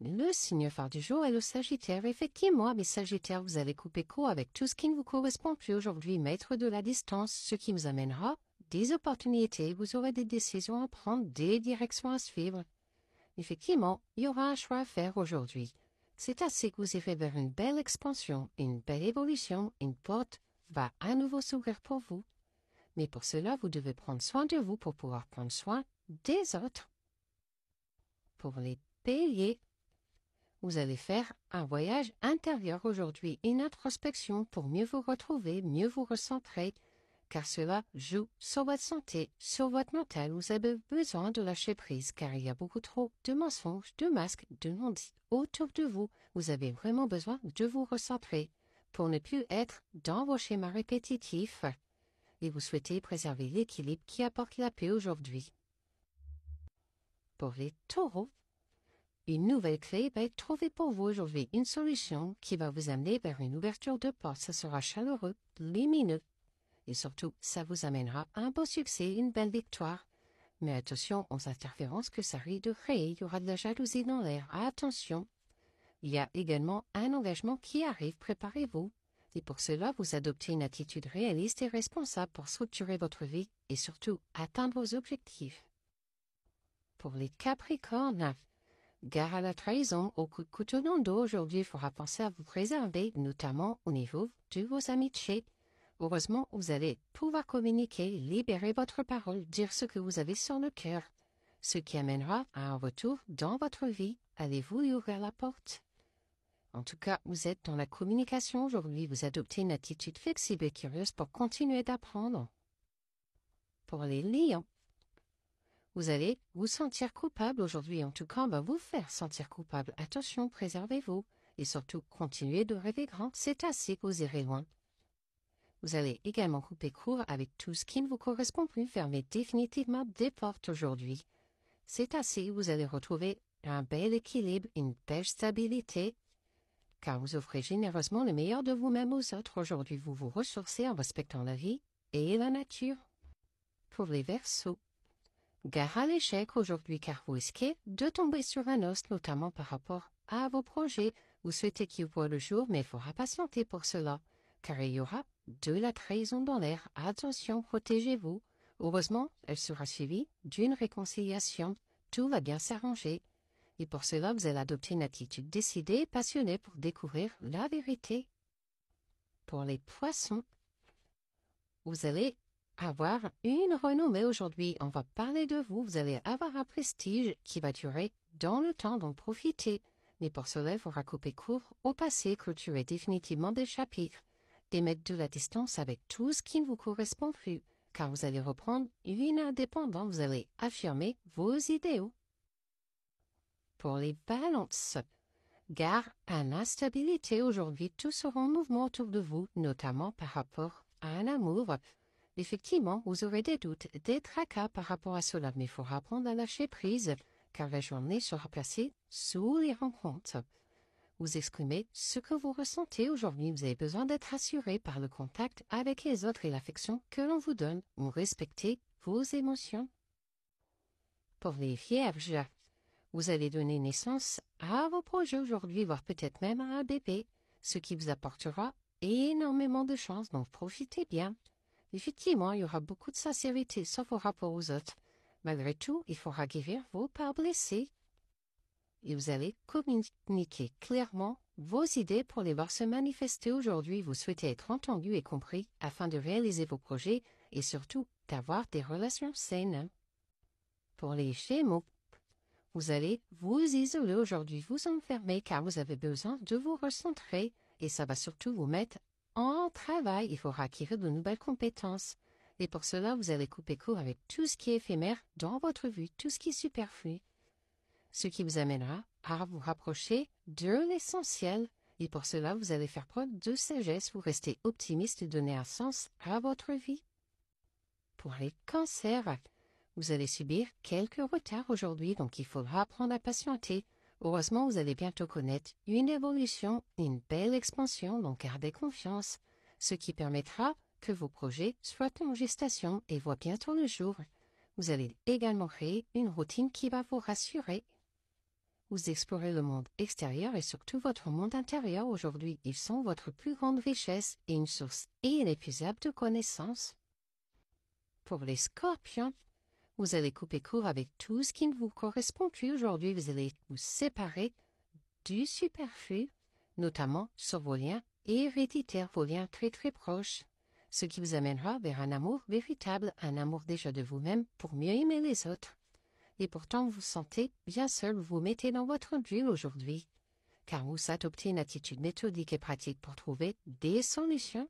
Le signe phare du jour est le Sagittaire. Effectivement, mes Sagittaires, vous allez couper court avec tout ce qui ne vous correspond plus aujourd'hui, mettre de la distance, ce qui vous amènera des opportunités. Vous aurez des décisions à prendre, des directions à suivre. Effectivement, il y aura un choix à faire aujourd'hui. C'est assez que vous irez vers une belle expansion, une belle évolution, une porte va à nouveau s'ouvrir pour vous. Mais pour cela, vous devez prendre soin de vous pour pouvoir prendre soin des autres. Pour les Béliers, vous allez faire un voyage intérieur aujourd'hui, une introspection pour mieux vous retrouver, mieux vous recentrer, car cela joue sur votre santé, sur votre mental. Vous avez besoin de lâcher prise, car il y a beaucoup trop de mensonges, de masques, de non-dits autour de vous. Vous avez vraiment besoin de vous recentrer pour ne plus être dans vos schémas répétitifs. Et vous souhaitez préserver l'équilibre qui apporte la paix aujourd'hui. Pour les taureaux, une nouvelle clé va être trouvée pour vous aujourd'hui, une solution qui va vous amener vers une ouverture de porte. Ça sera chaleureux, lumineux, et surtout, ça vous amènera un beau succès, une belle victoire. Mais attention aux interférences que ça risque de créer, il y aura de la jalousie dans l'air. Attention, il y a également un engagement qui arrive, préparez-vous. Et pour cela, vous adoptez une attitude réaliste et responsable pour structurer votre vie et surtout atteindre vos objectifs. Pour les Capricornes, gare à la trahison, au coup de couteau dans le dos, aujourd'hui, il faudra penser à vous préserver, notamment au niveau de vos amitiés. Heureusement, vous allez pouvoir communiquer, libérer votre parole, dire ce que vous avez sur le cœur, ce qui amènera à un retour dans votre vie. Allez-vous y ouvrir la porte? En tout cas, vous êtes dans la communication aujourd'hui, vous adoptez une attitude flexible et curieuse pour continuer d'apprendre. Pour les lions, vous allez vous sentir coupable aujourd'hui, en tout cas, on va vous faire sentir coupable. Attention, préservez-vous et surtout, continuez de rêver grand, c'est assez que vous irez loin. Vous allez également couper court avec tout ce qui ne vous correspond plus, fermer définitivement des portes aujourd'hui. C'est assez, vous allez retrouver un bel équilibre, une belle stabilité, car vous offrez généreusement le meilleur de vous-même aux autres. Aujourd'hui, vous vous ressourcez en respectant la vie et la nature. Pour les Verseaux, gare à l'échec aujourd'hui, car vous risquez de tomber sur un os, notamment par rapport à vos projets. Vous souhaitez qu'ils voient le jour, mais il faudra patienter pour cela, car il y aura de la trahison dans l'air. Attention, protégez-vous. Heureusement, elle sera suivie d'une réconciliation. Tout va bien s'arranger. Et pour cela, vous allez adopter une attitude décidée et passionnée pour découvrir la vérité. Pour les Poissons, vous allez avoir une renommée aujourd'hui. On va parler de vous. Vous allez avoir un prestige qui va durer dans le temps, donc profitez. Mais pour cela, il faudra couper court au passé, clôturer définitivement des chapitres et mettre de la distance avec tout ce qui ne vous correspond plus, car vous allez reprendre une indépendance, vous allez affirmer vos idéaux. Pour les balances, gare à l'instabilité aujourd'hui, tout sera en mouvement autour de vous, notamment par rapport à un amour. Effectivement, vous aurez des doutes, des tracas par rapport à cela, mais il faudra apprendre à lâcher prise, car la journée sera placée sous les rencontres. Vous exprimez ce que vous ressentez aujourd'hui. Vous avez besoin d'être assuré par le contact avec les autres et l'affection que l'on vous donne. Vous respectez vos émotions. Pour les Vierges, vous allez donner naissance à vos projets aujourd'hui, voire peut-être même à un bébé, ce qui vous apportera énormément de chance, donc profitez bien. Effectivement, il y aura beaucoup de sincérité sauf vos rapports aux autres. Malgré tout, il faudra guérir vos parts blessées. Et vous allez communiquer clairement vos idées pour les voir se manifester aujourd'hui. Vous souhaitez être entendu et compris afin de réaliser vos projets et surtout d'avoir des relations saines. Pour les Gémeaux, vous allez vous isoler aujourd'hui, vous enfermer car vous avez besoin de vous recentrer et ça va surtout vous mettre en travail. Il faudra acquérir de nouvelles compétences. Et pour cela, vous allez couper court avec tout ce qui est éphémère dans votre vie, tout ce qui est superflu, ce qui vous amènera à vous rapprocher de l'essentiel. Et pour cela, vous allez faire preuve de sagesse, vous restez optimiste et donner un sens à votre vie. Pour les cancers, vous allez subir quelques retards aujourd'hui, donc il faudra apprendre à patienter. Heureusement, vous allez bientôt connaître une évolution, une belle expansion, donc gardez confiance, ce qui permettra que vos projets soient en gestation et voient bientôt le jour. Vous allez également créer une routine qui va vous rassurer. Vous explorez le monde extérieur et surtout votre monde intérieur aujourd'hui. Ils sont votre plus grande richesse et une source inépuisable de connaissances. Pour les scorpions, vous allez couper court avec tout ce qui ne vous correspond plus aujourd'hui. Vous allez vous séparer du superflu, notamment sur vos liens héréditaires, vos liens très très proches, ce qui vous amènera vers un amour véritable, un amour déjà de vous-même pour mieux aimer les autres. Et pourtant, vous vous sentez bien seul, vous vous mettez dans votre bulle aujourd'hui, car vous adoptez une attitude méthodique et pratique pour trouver des solutions